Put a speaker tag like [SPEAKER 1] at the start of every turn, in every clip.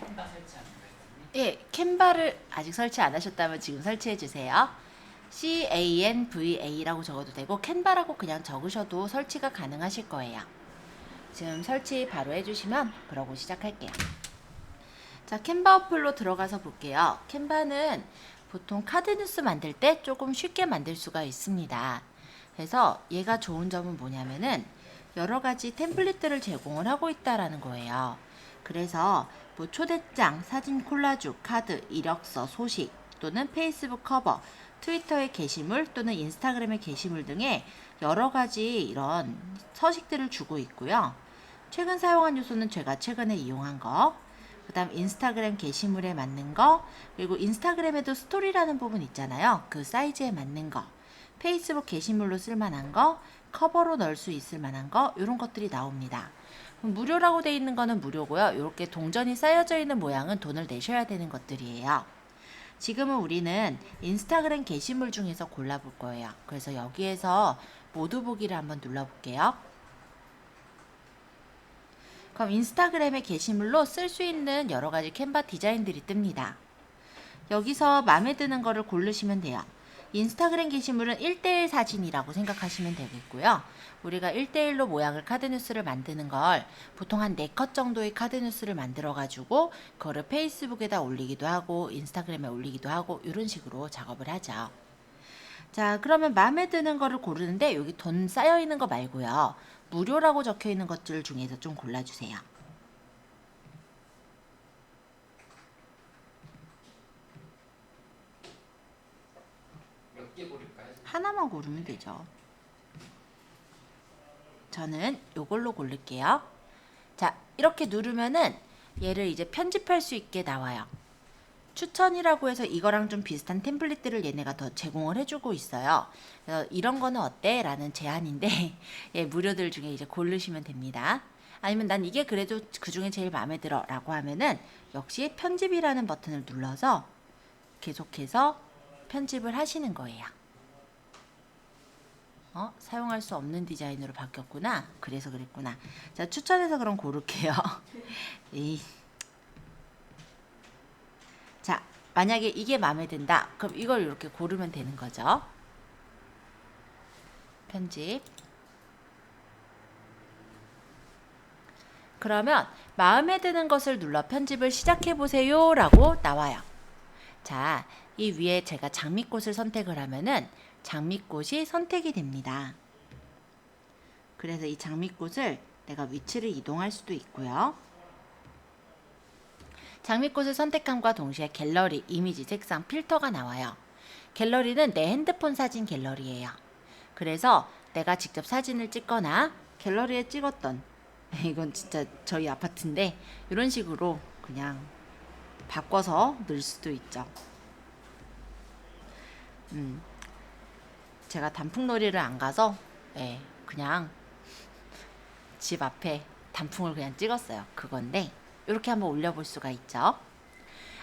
[SPEAKER 1] 캔바 설치하는 거예요?
[SPEAKER 2] 예, 캔바를 아직 설치 안 하셨다면 지금 설치해 주세요. CANVA라고 적어도 되고 캔바라고 그냥 적으셔도 설치가 가능하실 거예요. 지금 설치 바로 해주시면 그러고 시작할게요. 자, 캔바 어플로 들어가서 볼게요. 캔바는 보통 카드 뉴스 만들 때 조금 쉽게 만들 수가 있습니다. 그래서 얘가 좋은 점은 뭐냐면은 여러 가지 템플릿들을 제공을 하고 있다라는 거예요. 그래서 뭐 초대장, 사진 콜라주, 카드, 이력서, 소식 또는 페이스북 커버, 트위터의 게시물 또는 인스타그램의 게시물 등의 여러 가지 이런 서식들을 주고 있고요. 최근 사용한 요소는 제가 최근에 이용한 거, 그 다음 인스타그램 게시물에 맞는 거, 그리고 인스타그램에도 스토리라는 부분 있잖아요. 그 사이즈에 맞는 거, 페이스북 게시물로 쓸만한 거, 커버로 넣을 수 있을 만한 거, 이런 것들이 나옵니다. 무료라고 되어 있는 거는 무료고요. 이렇게 동전이 쌓여져 있는 모양은 돈을 내셔야 되는 것들이에요. 지금은 우리는 인스타그램 게시물 중에서 골라볼 거예요. 그래서 여기에서 모두 보기를 한번 눌러볼게요. 그럼 인스타그램의 게시물로 쓸 수 있는 여러 가지 캔바 디자인들이 뜹니다. 여기서 마음에 드는 거를 고르시면 돼요. 인스타그램 게시물은 1대1 사진이라고 생각하시면 되겠고요. 우리가 1대1로 모양을 카드뉴스를 만드는 걸 보통 한 4컷 정도의 카드뉴스를 만들어가지고 그거를 페이스북에다 올리기도 하고 인스타그램에 올리기도 하고 이런 식으로 작업을 하죠. 자, 그러면 마음에 드는 거를 고르는데 여기 돈 쌓여 있는 거 말고요. 무료라고 적혀 있는 것들 중에서 좀 골라주세요.
[SPEAKER 1] 몇 개 고를까요?
[SPEAKER 2] 하나만 고르면 되죠. 저는 요걸로 고를게요. 자, 이렇게 누르면은 얘를 이제 편집할 수 있게 나와요. 추천이라고 해서 이거랑 좀 비슷한 템플릿들을 얘네가 더 제공을 해주고 있어요. 그래서 이런 거는 어때? 라는 제안인데 예, 무료들 중에 이제 고르시면 됩니다. 아니면 난 이게 그래도 그 중에 제일 마음에 들어 라고 하면은 역시 편집이라는 버튼을 눌러서 계속해서 편집을 하시는 거예요. 사용할 수 없는 디자인으로 바뀌었구나. 그래서 그랬구나. 자, 추천해서 그럼 고를게요. 에이. 자, 만약에 이게 마음에 든다. 그럼 이걸 이렇게 고르면 되는 거죠. 편집. 그러면 마음에 드는 것을 눌러 편집을 시작해 보세요 라고 나와요. 자, 이 위에 제가 장미꽃을 선택을 하면은 장미꽃이 선택이 됩니다. 그래서 이 장미꽃을 내가 위치를 이동할 수도 있고요. 장미꽃을 선택함과 동시에 갤러리, 이미지, 색상, 필터가 나와요. 갤러리는 내 핸드폰 사진 갤러리예요. 그래서 내가 직접 사진을 찍거나 갤러리에 찍었던 이건 진짜 저희 아파트인데 이런 식으로 그냥 바꿔서 넣을 수도 있죠. 제가 단풍놀이를 안 가서 예, 그냥 집 앞에 단풍을 그냥 찍었어요. 그건데 이렇게 한번 올려볼 수가 있죠.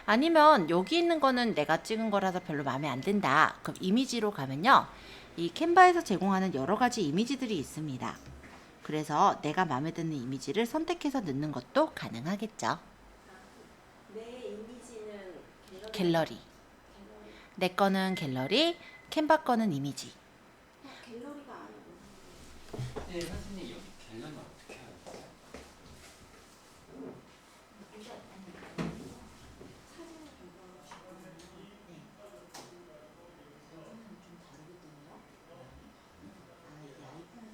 [SPEAKER 2] 아니면 여기 있는 거는 내가 찍은 거라서 별로 마음에 안 든다. 그럼 이미지로 가면요. 이 캔바에서 제공하는 여러 가지 이미지들이 있습니다. 그래서 내가 마음에 드는 이미지를 선택해서 넣는 것도 가능하겠죠.
[SPEAKER 3] 내 이미지는
[SPEAKER 2] 갤러리. 내 거는 갤러리, 캔바 거는 이미지.
[SPEAKER 3] 갤러리가 아니고.
[SPEAKER 1] 네, 선생님 여기 갤러는 어떻게 해요?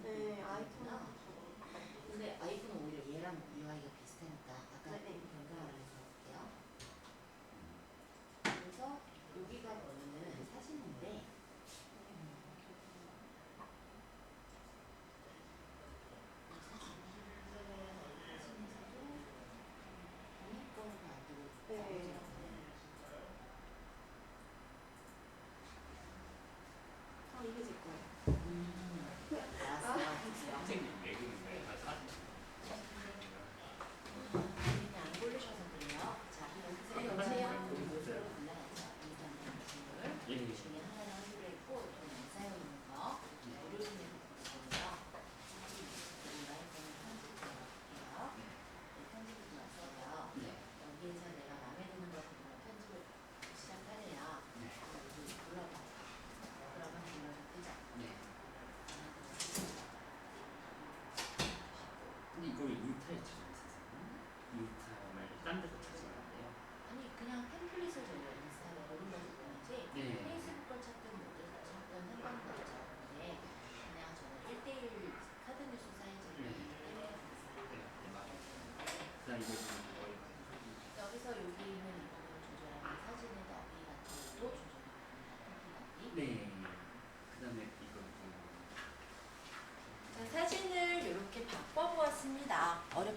[SPEAKER 3] 네, 아이폰은
[SPEAKER 2] 근데 아이폰은 오히려 얘랑 UI가 비슷하니까 아까
[SPEAKER 3] 네.
[SPEAKER 2] 변경을 해서 볼게요. 그래서 여기가 보면은 사진인데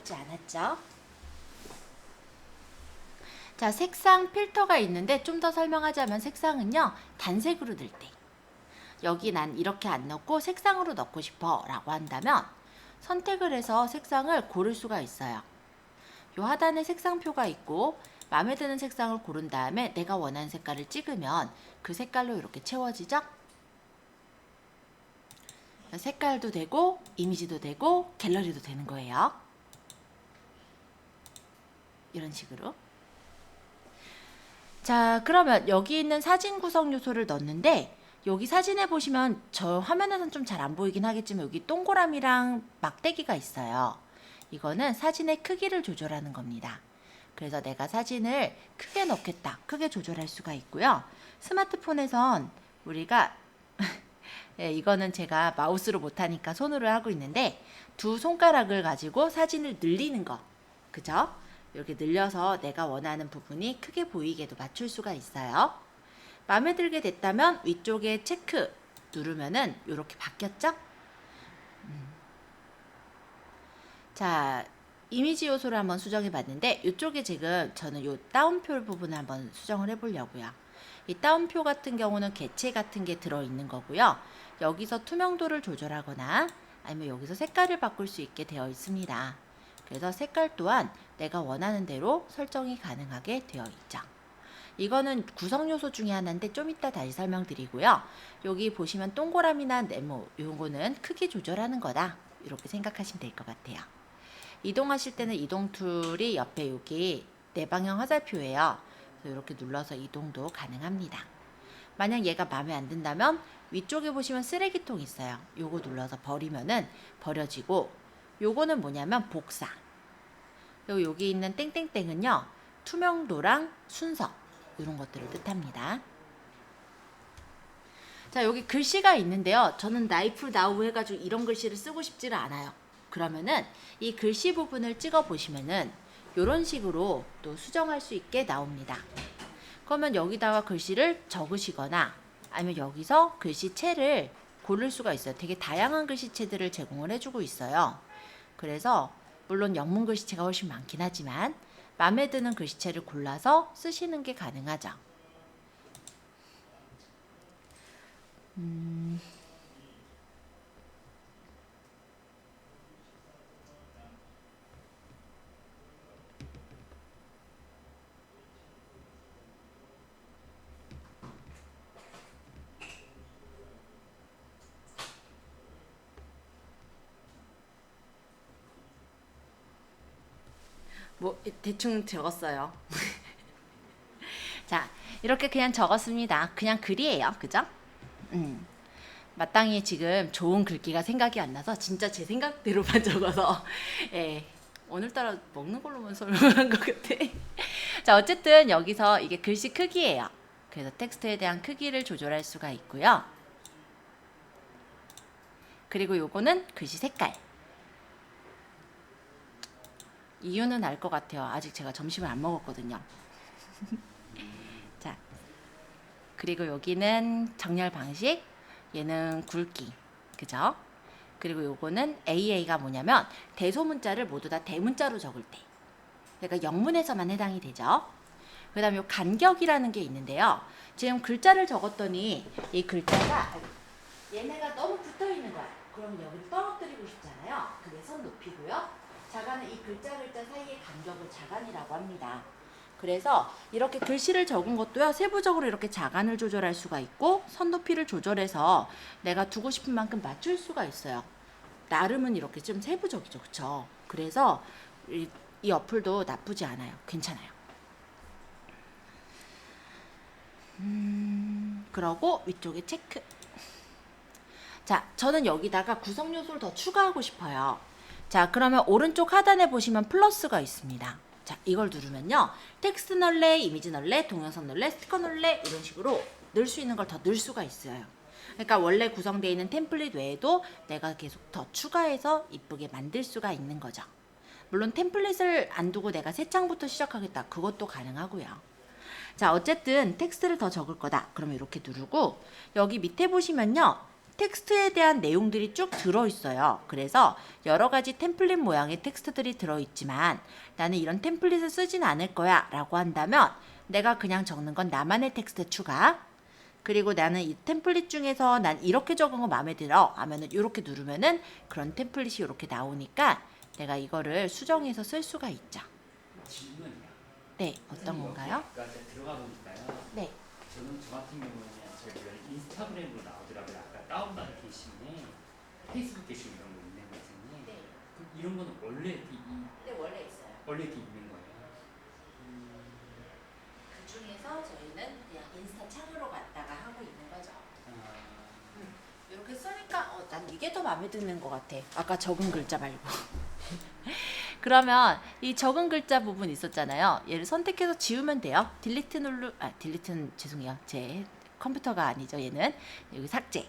[SPEAKER 2] 어렵지 않았죠? 자, 색상 필터가 있는데 좀 더 설명하자면 색상은요, 단색으로 넣을 때. 여기 난 이렇게 안 넣고 색상으로 넣고 싶어 라고 한다면 선택을 해서 색상을 고를 수가 있어요. 요 하단에 색상표가 있고 마음에 드는 색상을 고른 다음에 내가 원하는 색깔을 찍으면 그 색깔로 이렇게 채워지죠? 색깔도 되고 이미지도 되고 갤러리도 되는 거예요. 이런 식으로. 자, 그러면 여기 있는 사진 구성 요소를 넣었는데 여기 사진에 보시면 저 화면에서는 좀 잘 안 보이긴 하겠지만 여기 동그라미랑 막대기가 있어요. 이거는 사진의 크기를 조절하는 겁니다. 그래서 내가 사진을 크게 넣겠다, 크게 조절할 수가 있고요. 스마트폰에선 우리가 네, 이거는 제가 마우스로 못하니까 손으로 하고 있는데 두 손가락을 가지고 사진을 늘리는 거, 그죠? 이렇게 늘려서 내가 원하는 부분이 크게 보이게도 맞출 수가 있어요. 마음에 들게 됐다면 위쪽에 체크 누르면은 이렇게 바뀌었죠? 자, 이미지 요소를 한번 수정해 봤는데 이쪽에 지금 저는 이 따옴표 부분을 한번 수정을 해 보려고요. 이 따옴표 같은 경우는 개체 같은 게 들어있는 거고요. 여기서 투명도를 조절하거나 아니면 여기서 색깔을 바꿀 수 있게 되어 있습니다. 그래서 색깔 또한 내가 원하는 대로 설정이 가능하게 되어 있죠. 이거는 구성 요소 중에 하나인데 좀 이따 다시 설명드리고요. 여기 보시면 동그라미나 네모 요거는 크기 조절하는 거다. 이렇게 생각하시면 될 것 같아요. 이동하실 때는 이동 툴이 옆에 여기 내방향 화살표예요. 그래서 이렇게 눌러서 이동도 가능합니다. 만약 얘가 마음에 안 든다면 위쪽에 보시면 쓰레기통 있어요. 요거 눌러서 버리면은 버려지고, 요거는 뭐냐면 복사. 여기 있는 땡땡땡은요, 투명도랑 순서 이런 것들을 뜻합니다. 자, 여기 글씨가 있는데요. 저는 라이프 나우 해가지고 이런 글씨를 쓰고 싶지를 않아요. 그러면은 이 글씨 부분을 찍어 보시면은 이런 식으로 또 수정할 수 있게 나옵니다. 그러면 여기다가 글씨를 적으시거나 아니면 여기서 글씨체를 고를 수가 있어요. 되게 다양한 글씨체들을 제공을 해주고 있어요. 그래서 물론 영문 글씨체가 훨씬 많긴 하지만 마음에 드는 글씨체를 골라서 쓰시는 게 가능하죠. 뭐 대충 적었어요. 자, 이렇게 그냥 적었습니다. 그냥 글이에요. 그죠? 마땅히 지금 좋은 글귀가 생각이 안 나서 진짜 제 생각대로만 적어서 예, 오늘따라 먹는 걸로만 설명한 것 같아. 자, 어쨌든 여기서 이게 글씨 크기예요. 그래서 텍스트에 대한 크기를 조절할 수가 있고요. 그리고 요거는 글씨 색깔. 이유는 알 것 같아요. 아직 제가 점심을 안 먹었거든요. 자, 그리고 여기는 정렬 방식, 얘는 굵기, 그죠? 그리고 요거는 AA가 뭐냐면 대소문자를 모두 다 대문자로 적을 때, 그러니까 영문에서만 해당이 되죠. 그 다음에 요 간격이라는 게 있는데요. 지금 글자를 적었더니 이 글자가 얘네가 너무 붙어 있는 거야. 그러면 여기를 떨어뜨리고 싶잖아요. 그게 선 높이고요. 자간은 이 글자 사이의 간격을 자간이라고 합니다. 그래서 이렇게 글씨를 적은 것도요, 세부적으로 이렇게 자간을 조절할 수가 있고 선 높이를 조절해서 내가 두고 싶은 만큼 맞출 수가 있어요. 나름은 이렇게 좀 세부적이죠, 그쵸? 그래서 이 어플도 나쁘지 않아요. 괜찮아요. 그러고 위쪽에 체크. 자, 저는 여기다가 구성 요소를 더 추가하고 싶어요. 자, 그러면 오른쪽 하단에 보시면 플러스가 있습니다. 자, 이걸 누르면요, 텍스트 넣을래, 이미지 넣을래, 동영상 넣을래, 스티커 넣을래, 이런 식으로 넣을 수 있는 걸 더 넣을 수가 있어요. 그러니까 원래 구성되어 있는 템플릿 외에도 내가 계속 더 추가해서 이쁘게 만들 수가 있는 거죠. 물론 템플릿을 안 두고 내가 새 창부터 시작하겠다, 그것도 가능하고요. 자, 어쨌든 텍스트를 더 적을 거다. 그러면 이렇게 누르고 여기 밑에 보시면요, 텍스트에 대한 내용들이 쭉 들어있어요. 그래서 여러 가지 템플릿 모양의 텍스트들이 들어있지만 나는 이런 템플릿을 쓰진 않을 거야 라고 한다면 내가 그냥 적는 건 나만의 텍스트 추가, 그리고 나는 이 템플릿 중에서 난 이렇게 적은 거 마음에 들어 하면은 이렇게 누르면은 그런 템플릿이 이렇게 나오니까 내가 이거를 수정해서 쓸 수가 있죠.
[SPEAKER 1] 질문이야.
[SPEAKER 2] 네, 어떤 건가요?
[SPEAKER 1] 아까 제가 들어가 보니까요.
[SPEAKER 2] 네.
[SPEAKER 1] 저 같은 경우는 저희가 인스타그램으로 나오더라고요. 아까 다운받은 게시물에 페이스북 게시물 이런 거 있는 거 같은데
[SPEAKER 2] 네.
[SPEAKER 1] 그럼 이런 거는 원래
[SPEAKER 2] 네, 원래 있어요.
[SPEAKER 1] 원래 이렇게 있는 거예요.
[SPEAKER 2] 그 중에서 저희는 그냥 인스타 창으로 갔다가 하고 있는 거죠. 이렇게 쓰니까 난 이게 더 마음에 드는 것 같아. 아까 적은 글자 말고. 그러면 이 적은 글자 부분 있었잖아요. 얘를 선택해서 지우면 돼요. 딜리트는 죄송해요. 제 컴퓨터가 아니죠. 얘는 여기 삭제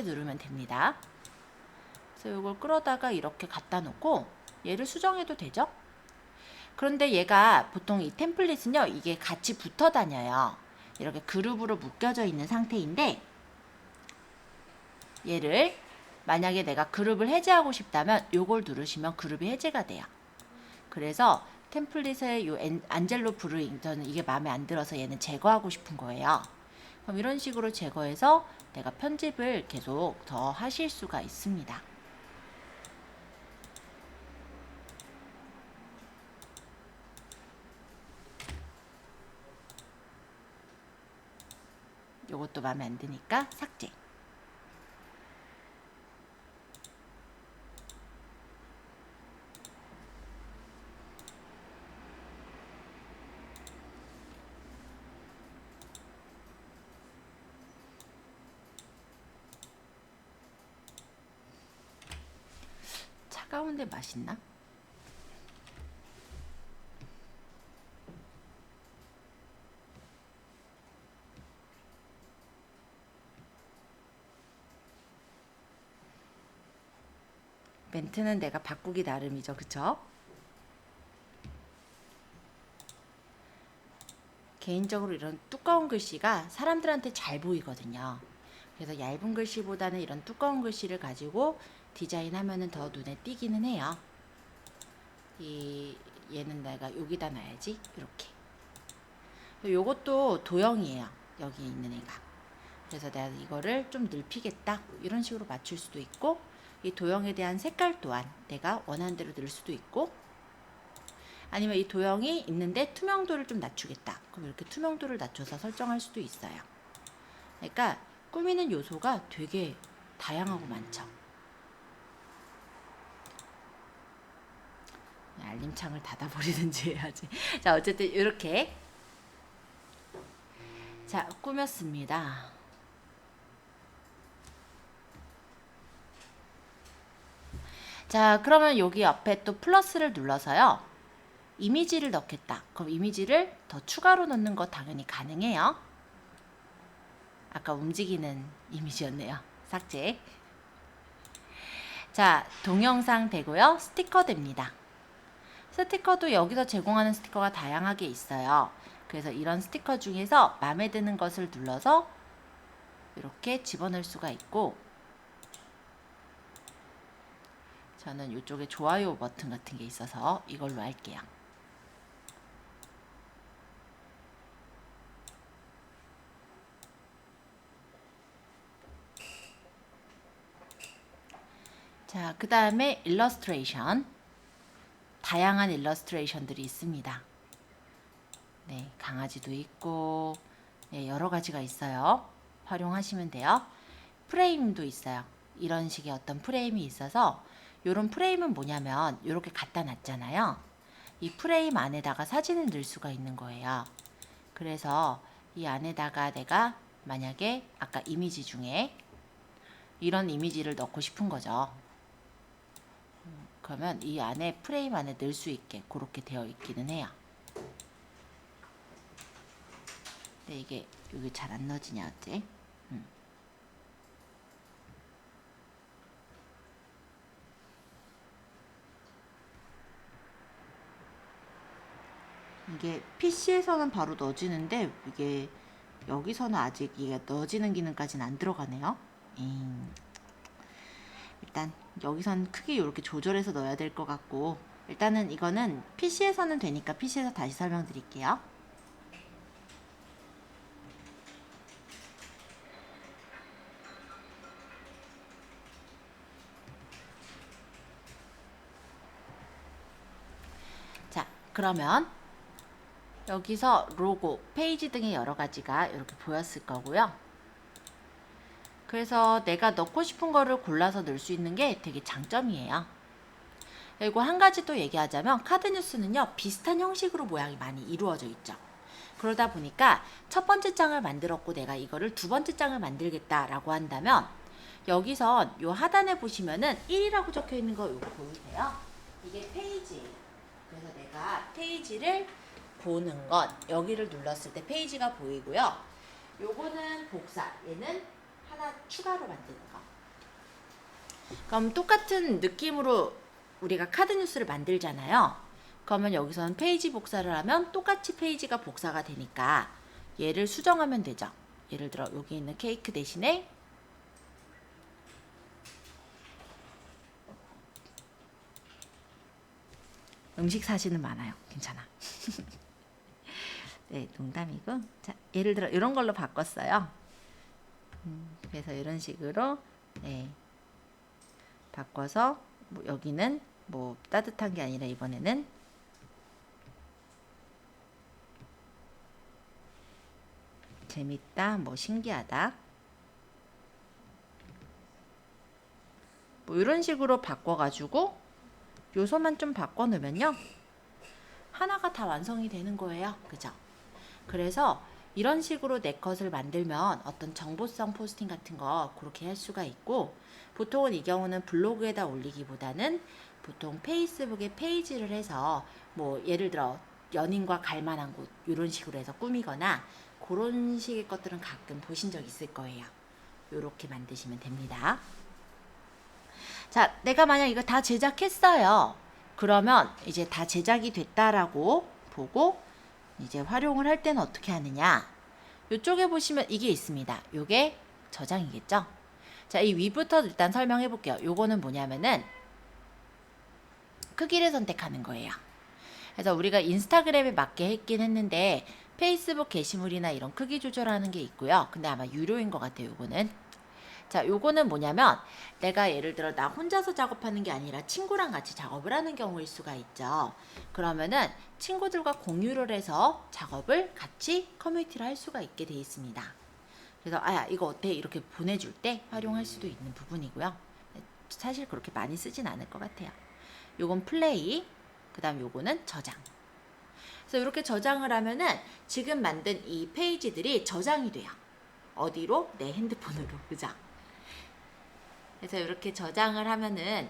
[SPEAKER 2] 누르면 됩니다. 그래서 이걸 끌어다가 이렇게 갖다 놓고 얘를 수정해도 되죠. 그런데 얘가 보통 이 템플릿은요, 이게 같이 붙어 다녀요. 이렇게 그룹으로 묶여져 있는 상태인데 얘를 만약에 내가 그룹을 해제하고 싶다면 요걸 누르시면 그룹이 해제가 돼요. 그래서 템플릿의 요 안젤로 브루잉, 저는 이게 마음에 안 들어서 얘는 제거하고 싶은 거예요. 그럼 이런 식으로 제거해서 내가 편집을 계속 더 하실 수가 있습니다. 요것도 마음에 안 드니까 삭제. 차가운데 맛있나? 멘트는 내가 바꾸기 나름이죠. 그쵸? 개인적으로 이런 두꺼운 글씨가 사람들한테 잘 보이거든요. 그래서 얇은 글씨보다는 이런 두꺼운 글씨를 가지고 디자인하면은 더 눈에 띄기는 해요. 얘는 내가 여기다 놔야지. 이렇게. 요것도 도형이에요. 여기 있는 애가. 그래서 내가 이거를 좀 넓히겠다. 이런 식으로 맞출 수도 있고, 이 도형에 대한 색깔 또한 내가 원하는 대로 넣을 수도 있고, 아니면 이 도형이 있는데 투명도를 좀 낮추겠다. 그럼 이렇게 투명도를 낮춰서 설정할 수도 있어요. 그러니까 꾸미는 요소가 되게 다양하고 많죠. 알림창을 닫아버리든지 해야지. 자, 어쨌든 이렇게 자, 꾸몄습니다. 자, 그러면 여기 옆에 또 플러스를 눌러서요. 이미지를 넣겠다. 그럼 이미지를 더 추가로 넣는 거 당연히 가능해요. 아까 움직이는 이미지였네요. 삭제. 자, 동영상 되고요. 스티커 됩니다. 스티커도 여기서 제공하는 스티커가 다양하게 있어요. 그래서 이런 스티커 중에서 마음에 드는 것을 눌러서 이렇게 집어넣을 수가 있고, 저는 이쪽에 좋아요 버튼 같은 게 있어서 이걸로 할게요. 자, 그 다음에 일러스트레이션. 다양한 일러스트레이션들이 있습니다. 네, 강아지도 있고, 네, 여러 가지가 있어요. 활용하시면 돼요. 프레임도 있어요. 이런 식의 어떤 프레임이 있어서, 이런 프레임은 뭐냐면 이렇게 갖다 놨잖아요. 이 프레임 안에다가 사진을 넣을 수가 있는 거예요. 그래서 이 안에다가 내가 만약에 아까 이미지 중에 이런 이미지를 넣고 싶은 거죠. 그러면 이 안에 프레임 안에 넣을 수 있게 그렇게 되어 있기는 해요. 근데 이게 여기 잘 안 넣어지냐 어째? 이게 PC에서는 바로 넣어지는데 이게 여기서는 아직 이게 넣어지는 기능까지는 안 들어가네요. 일단 여기선 크기 이렇게 조절해서 넣어야 될 것 같고, 일단은 이거는 PC에서는 되니까 PC에서 다시 설명드릴게요. 자, 그러면 여기서 로고, 페이지 등의 여러 가지가 이렇게 보였을 거고요. 그래서 내가 넣고 싶은 거를 골라서 넣을 수 있는 게 되게 장점이에요. 그리고 한 가지 또 얘기하자면 카드 뉴스는요, 비슷한 형식으로 모양이 많이 이루어져 있죠. 그러다 보니까 첫 번째 장을 만들었고 내가 이거를 두 번째 장을 만들겠다라고 한다면, 여기서 요 하단에 보시면은 1이라고 적혀 있는 거 이거 보이세요? 이게 페이지예요. 그래서 내가 페이지를 보는 것, 여기를 눌렀을 때 페이지가 보이고요. 요거는 복사, 얘는 하나 추가로 만드는 거. 그럼 똑같은 느낌으로 우리가 카드 뉴스를 만들잖아요. 그러면 여기서는 페이지 복사를 하면 똑같이 페이지가 복사가 되니까 얘를 수정하면 되죠. 예를 들어 여기 있는 케이크 대신에 음식 사진은 많아요. 괜찮아. 네, 농담이고. 자, 예를 들어 이런 걸로 바꿨어요. 그래서 이런 식으로 네, 바꿔서 뭐 여기는 뭐 따뜻한 게 아니라 이번에는 재밌다, 뭐 신기하다, 뭐 이런 식으로 바꿔가지고 요소만 좀 바꿔놓으면요, 하나가 다 완성이 되는 거예요. 그죠? 그래서 이런 식으로 내 컷을 만들면 어떤 정보성 포스팅 같은 거 그렇게 할 수가 있고, 보통은 이 경우는 블로그에다 올리기보다는 보통 페이스북에 페이지를 해서 뭐 예를 들어 연인과 갈 만한 곳 이런 식으로 해서 꾸미거나 그런 식의 것들은 가끔 보신 적 있을 거예요. 이렇게 만드시면 됩니다. 자, 내가 만약 이거 다 제작했어요. 그러면 이제 다 제작이 됐다라고 보고 이제 활용을 할 때는 어떻게 하느냐. 이쪽에 보시면 이게 있습니다. 요게 저장이겠죠. 자, 이 위부터 일단 설명해 볼게요. 요거는 뭐냐면은 크기를 선택하는 거예요. 그래서 우리가 인스타그램에 맞게 했긴 했는데 페이스북 게시물이나 이런 크기 조절하는 게 있고요. 근데 아마 유료인 것 같아요. 요거는. 자, 요거는 뭐냐면 내가 예를 들어 나 혼자서 작업하는 게 아니라 친구랑 같이 작업을 하는 경우일 수가 있죠. 그러면은 친구들과 공유를 해서 작업을 같이 커뮤니티를 할 수가 있게 돼 있습니다. 그래서 아야 이거 어때? 이렇게 보내줄 때 활용할 수도 있는 부분이고요. 사실 그렇게 많이 쓰진 않을 것 같아요. 요건 플레이, 그 다음 요거는 저장. 그래서 이렇게 저장을 하면은 지금 만든 이 페이지들이 저장이 돼요. 어디로? 내 핸드폰으로. 그죠? 그래서 이렇게 저장을 하면은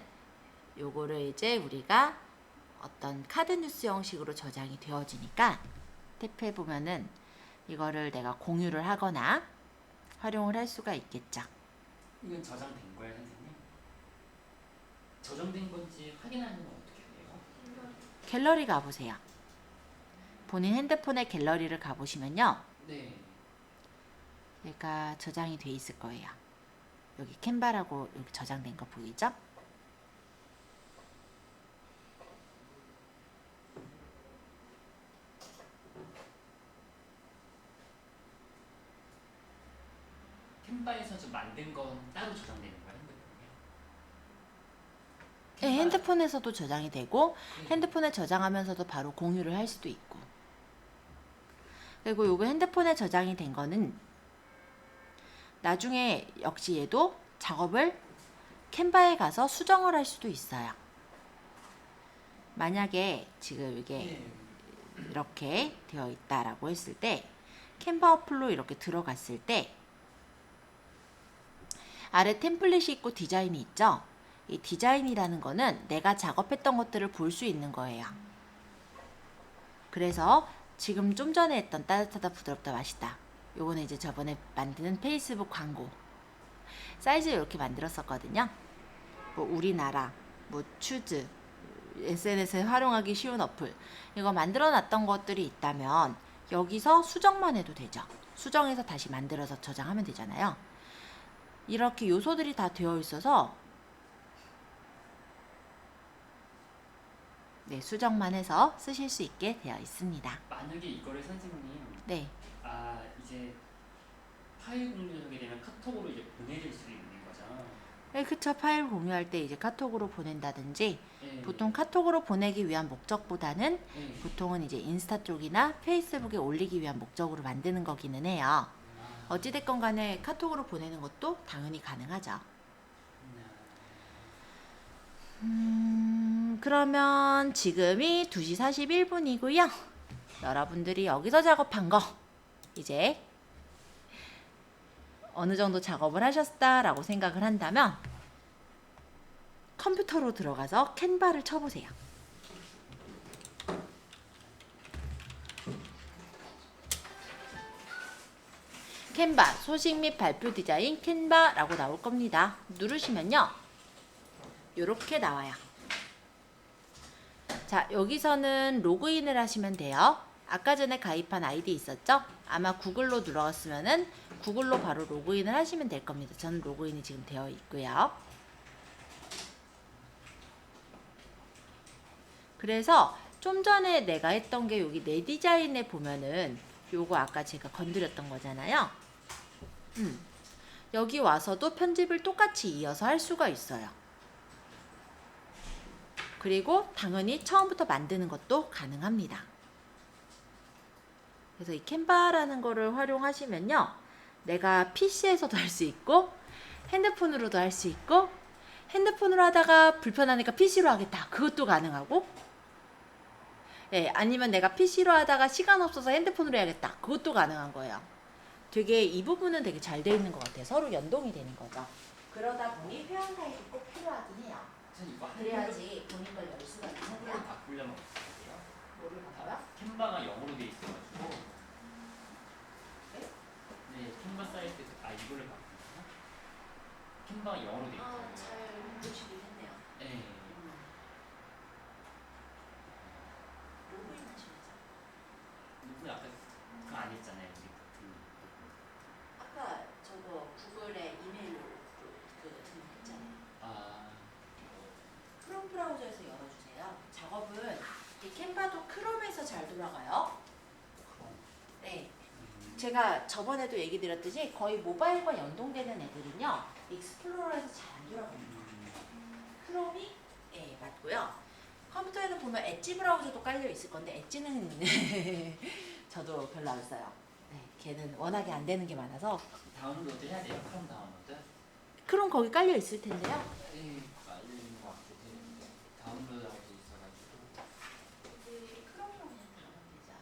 [SPEAKER 2] 요거를 이제 우리가 어떤 카드 뉴스 형식으로 저장이 되어지니까 탭해 보면은 이거를 내가 공유를 하거나 활용을 할 수가 있겠죠.
[SPEAKER 1] 이건 저장된 거예요, 선생님? 저장된 건지 확인하는 건 어떻게 해요?
[SPEAKER 2] 갤러리 가보세요. 본인 핸드폰의 갤러리를 가보시면요.
[SPEAKER 1] 네.
[SPEAKER 2] 얘가 저장이 돼 있을 거예요. 여기 캔바라고 여기 저장된 거 보이죠?
[SPEAKER 1] 캔바에서 좀 만든 건 따로 저장되는 거예요, 핸드폰이요?
[SPEAKER 2] 네, 핸드폰에서도 저장이 되고 핸드폰에 저장하면서도 바로 공유를 할 수도 있고. 그리고 요거 핸드폰에 저장이 된 거는 나중에 역시 얘도 작업을 캔바에 가서 수정을 할 수도 있어요. 만약에 지금 이게 이렇게 되어 있다라고 했을 때 캔바 어플로 이렇게 들어갔을 때 아래 템플릿이 있고 디자인이 있죠. 이 디자인이라는 거는 내가 작업했던 것들을 볼 수 있는 거예요. 그래서 지금 좀 전에 했던 따뜻하다, 부드럽다, 맛있다, 요거는 이제 저번에 만드는 페이스북 광고 사이즈 이렇게 만들었었거든요. 뭐 우리나라, 뭐 추즈, SNS에 활용하기 쉬운 어플, 이거 만들어 놨던 것들이 있다면 여기서 수정만 해도 되죠. 수정해서 다시 만들어서 저장하면 되잖아요. 이렇게 요소들이 다 되어 있어서 네, 수정만 해서 쓰실 수 있게 되어 있습니다.
[SPEAKER 1] 만약에 이거를 선생님
[SPEAKER 2] 네,
[SPEAKER 1] 이제 파일 공유하게 되면 카톡으로 이제 보내줄 수 있는 거죠.
[SPEAKER 2] 네, 그쵸. 파일 공유할 때 이제 카톡으로 보낸다든지
[SPEAKER 1] 네.
[SPEAKER 2] 보통 카톡으로 보내기 위한 목적보다는
[SPEAKER 1] 네.
[SPEAKER 2] 보통은 이제 인스타 쪽이나 페이스북에 올리기 위한 목적으로 만드는 거기는 해요. 어찌됐건 간에 카톡으로 보내는 것도 당연히 가능하죠. 그러면 지금이 2시 41분이고요. 여러분들이 여기서 작업한 거 이제 어느 정도 작업을 하셨다라고 생각을 한다면 컴퓨터로 들어가서 캔바를 쳐보세요. 캔바, 소식 및 발표 디자인 캔바라고 나올 겁니다. 누르시면요. 이렇게 나와요. 자, 여기서는 로그인을 하시면 돼요. 아까 전에 가입한 아이디 있었죠? 아마 구글로 들어갔으면은 구글로 바로 로그인을 하시면 될 겁니다. 저는 로그인이 지금 되어 있고요. 그래서 좀 전에 내가 했던 게 여기 내 디자인에 보면은 요거 아까 제가 건드렸던 거잖아요. 여기 와서도 편집을 똑같이 이어서 할 수가 있어요. 그리고 당연히 처음부터 만드는 것도 가능합니다. 그래서 이 캔바라는 거를 활용하시면요. 내가 PC에서도 할 수 있고 핸드폰으로도 할 수 있고 핸드폰으로 하다가 불편하니까 PC로 하겠다. 그것도 가능하고 아니면 내가 PC로 하다가 시간 없어서 핸드폰으로 해야겠다. 그것도 가능한 거예요. 되게 이 부분은 되게 잘 돼 있는 것 같아요. 서로 연동이 되는 거죠. 그러다 보니 회원 가입이 꼭 필요하긴 해요. 그래야지 본인 걸 열 수가
[SPEAKER 1] 한글로
[SPEAKER 2] 있는데요.
[SPEAKER 1] 바꾸려면 어떻게 해요?
[SPEAKER 2] 뭐를 바꿔요?
[SPEAKER 1] 캔바가 영어로 돼 있어가지고 네, 캔바 사이트 이거를 바꾸나? 캔바가 영어로 돼 있잖아요.
[SPEAKER 2] 잘 보시긴 했네요.
[SPEAKER 1] 네.
[SPEAKER 2] 로그인 하셔야죠.
[SPEAKER 1] 누구 아까 그거 안 했잖아요. 우리
[SPEAKER 2] 아까 저거 구글에 이메일로 등록했잖아요. 크롬 브라우저에서 열어주세요. 작업은 이 캔바도 크롬에서 잘 돌아가요. 네. 제가 저번에도 얘기 드렸듯이 거의 모바일과 연동되는 애들은요. 익스플로러에서 잘 안 돌아갑니다. 크롬이 맞고요. 컴퓨터에는 보면 엣지 브라우저도 깔려 있을 건데 엣지는 저도 별로 안 써요. 네, 걔는 워낙에 안 되는 게 많아서.
[SPEAKER 1] 다운로드 해야 돼요? 크롬 다운로드?
[SPEAKER 2] 크롬 거기 깔려 있을 텐데요.
[SPEAKER 1] 네, 알려주는 것 같아요. 되는데 다운로드하고 돼 있어가지고.
[SPEAKER 2] 크롬으로 그냥 들어가면 되죠.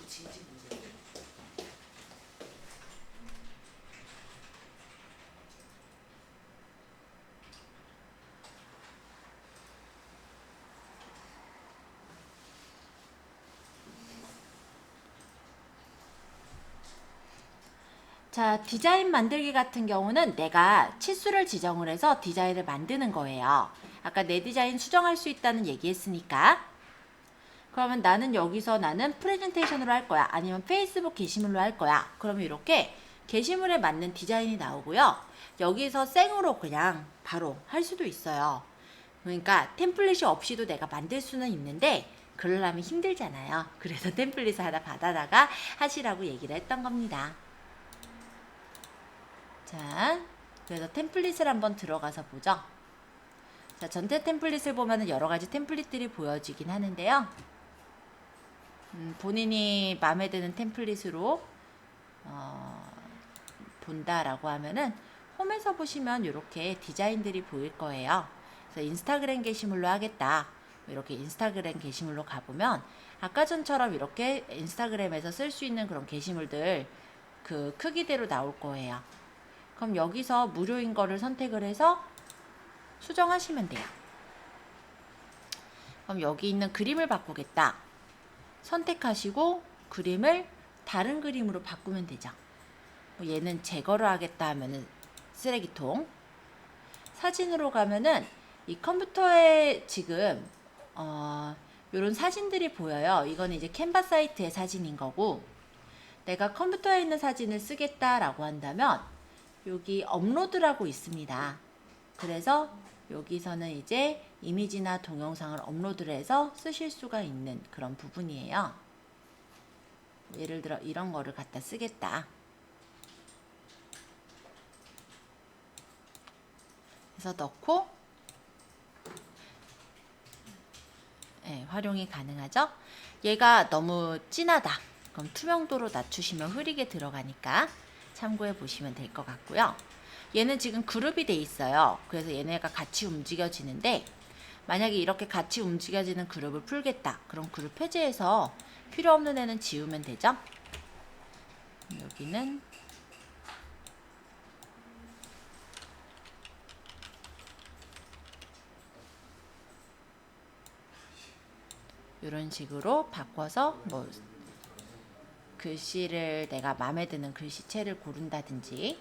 [SPEAKER 2] 지금 문제. 자, 디자인 만들기 같은 경우는 내가 치수를 지정을 해서 디자인을 만드는 거예요. 아까 내 디자인 수정할 수 있다는 얘기했으니까. 그러면 나는 여기서 나는 프레젠테이션으로 할 거야. 아니면 페이스북 게시물로 할 거야. 그러면 이렇게 게시물에 맞는 디자인이 나오고요. 여기서 생으로 그냥 바로 할 수도 있어요. 그러니까 템플릿이 없이도 내가 만들 수는 있는데 그러려면 힘들잖아요. 그래서 템플릿을 하나 받아다가 하시라고 얘기를 했던 겁니다. 자, 그래서 템플릿을 한번 들어가서 보죠. 자, 전체 템플릿을 보면 여러 가지 템플릿들이 보여지긴 하는데요. 본인이 마음에 드는 템플릿으로 본다라고 하면은 홈에서 보시면 이렇게 디자인들이 보일 거예요. 그래서 인스타그램 게시물로 하겠다. 이렇게 인스타그램 게시물로 가보면 아까 전처럼 이렇게 인스타그램에서 쓸 수 있는 그런 게시물들 그 크기대로 나올 거예요. 그럼 여기서 무료인 거를 선택을 해서 수정하시면 돼요. 그럼 여기 있는 그림을 바꾸겠다. 선택하시고 그림을 다른 그림으로 바꾸면 되죠. 뭐 얘는 제거를 하겠다 하면은 쓰레기통. 사진으로 가면은 이 컴퓨터에 지금 이런 사진들이 보여요. 이건 이제 캔바 사이트의 사진인 거고, 내가 컴퓨터에 있는 사진을 쓰겠다라고 한다면 여기 업로드라고 있습니다. 그래서 여기서는 이제 이미지나 동영상을 업로드를 해서 쓰실 수가 있는 그런 부분이에요. 예를 들어 이런 거를 갖다 쓰겠다. 그래서 넣고 활용이 가능하죠. 얘가 너무 진하다. 그럼 투명도로 낮추시면 흐리게 들어가니까 참고해 보시면 될 것 같고요. 얘는 지금 그룹이 돼 있어요. 그래서 얘네가 같이 움직여지는데, 만약에 이렇게 같이 움직여지는 그룹을 풀겠다. 그럼 그룹 해제해서 필요 없는 애는 지우면 되죠. 여기는 이런 식으로 바꿔서 뭐 글씨를 내가 마음에 드는 글씨체를 고른다든지,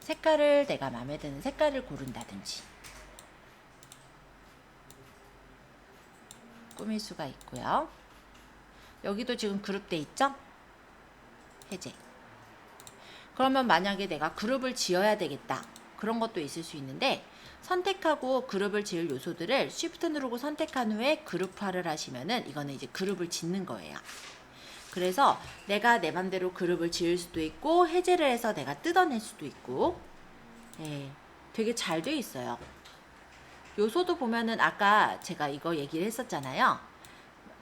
[SPEAKER 2] 색깔을 내가 마음에 드는 색깔을 고른다든지 꾸밀 수가 있고요. 여기도 지금 그룹돼 있죠? 해제. 그러면 만약에 내가 그룹을 지어야 되겠다. 그런 것도 있을 수 있는데, 선택하고 그룹을 지을 요소들을 Shift 누르고 선택한 후에 그룹화를 하시면은 이거는 이제 그룹을 짓는 거예요. 그래서 내가 내 맘대로 그룹을 지을 수도 있고, 해제를 해서 내가 뜯어낼 수도 있고, 되게 잘 돼 있어요. 요소도 보면은 아까 제가 이거 얘기를 했었잖아요.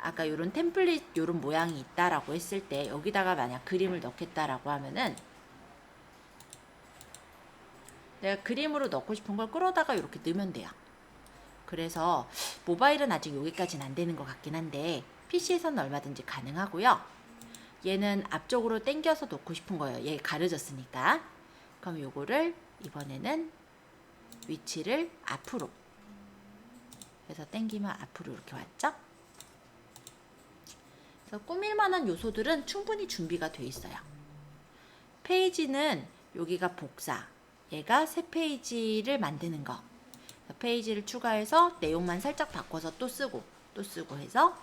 [SPEAKER 2] 아까 요런 템플릿 요런 모양이 있다라고 했을 때 여기다가 만약 그림을 넣겠다라고 하면은 내가 그림으로 넣고 싶은 걸 끌어다가 이렇게 넣으면 돼요. 그래서 모바일은 아직 여기까지는 안 되는 것 같긴 한데 PC에서는 얼마든지 가능하고요. 얘는 앞쪽으로 당겨서 놓고 싶은 거예요. 얘 가려졌으니까. 그럼 요거를 이번에는 위치를 앞으로 해서 당기면 앞으로 이렇게 왔죠? 그래서 꾸밀 만한 요소들은 충분히 준비가 돼 있어요. 페이지는 여기가 복사, 얘가 새 페이지를 만드는 거. 페이지를 추가해서 내용만 살짝 바꿔서 또 쓰고 해서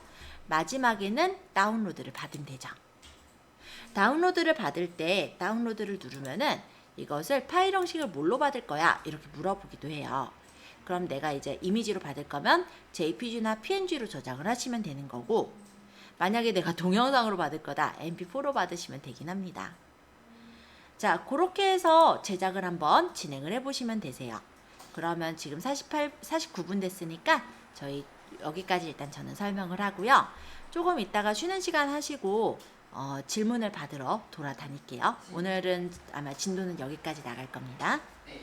[SPEAKER 2] 마지막에는 다운로드를 받으면 되죠. 다운로드를 받을 때 다운로드를 누르면은 이것을 파일 형식을 뭘로 받을 거야? 이렇게 물어보기도 해요. 그럼 내가 이제 이미지로 받을 거면 JPG나 PNG로 저장을 하시면 되는 거고, 만약에 내가 동영상으로 받을 거다, MP4로 받으시면 되긴 합니다. 자, 그렇게 해서 제작을 한번 진행을 해보시면 되세요. 그러면 지금 49분 됐으니까 저희 여기까지 일단 저는 설명을 하고요. 조금 이따가 쉬는 시간 하시고 질문을 받으러 돌아다닐게요. 오늘은 아마 진도는 여기까지 나갈 겁니다.
[SPEAKER 1] 네,